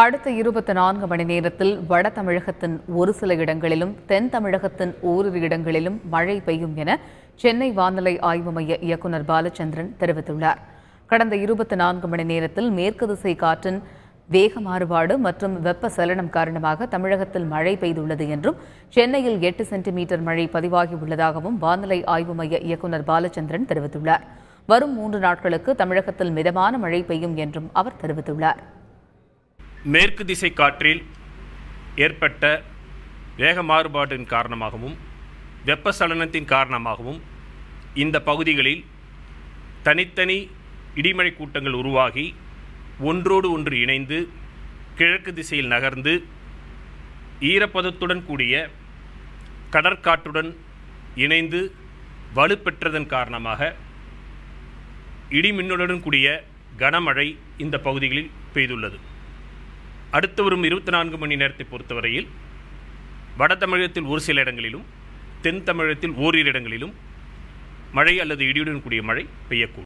அடுத்த 24 மணி நேரத்தில் வட தமிழகத்தின் ஒரு சில இடங்களிலும் தென் தமிழகத்தின் ஓரிரு இடங்களிலும் மழை பெய்யும் என சென்னை வானிலை ஆய்வு மைய இயக்குநர் பாலச்சந்திரன் தெரிவித்துள்ளார். கடந்த 24 மணி நேரத்தில் மேற்கு திசை காற்றின் வேக மாறுபாடு மற்றும் வெப்பச்சலனம் காரணமாக தமிழகத்தில் மழை பெய்துள்ளது என்றும் சென்னையில் 8 சென்டிமீட்டர் மழை பதிவாகியுள்ளதாகவும் வானிலை ஆய்வு மைய இயக்குநர் பாலச்சந்திரன் தெரிவித்துள்ளார். வரும் 3 நாட்களுக்கு தமிழகத்தில் மிதமான மழை பெய்யும் என்றும் அவர் தெரிவித்துள்ளார். மேற்கு திசை காற்றில் ஏற்பட்ட வேக மாறுபாட்டின் காரணமாகவும் வெப்பச்சலனத்தின் காரணமாகவும் இந்த பகுதிகளில் தனித்தனி இடிமழை கூட்டங்கள் உருவாகி ஒன்றோடு ஒன்று இணைந்து கிழக்கு திசையில் நகர்ந்து ஈரப்பதத்துடன் கூடிய கடற்காற்றுடன் இணைந்து வலுப்பெற்றதன் காரணமாக இடிமின்னலுடன் கூடிய கனமழை இந்த பகுதிகளில் பெய்துள்ளது. அடுத்து வரும் 24 மணி நேரத்தை பொறுத்தவரையில் வட தமிழகத்தில் ஒரு சில இடங்களிலும் தென் தமிழகத்தில் ஓரிரு இடங்களிலும் மழை அல்லது இடியுடன் கூடிய மழை பெய்யக்கூடும்.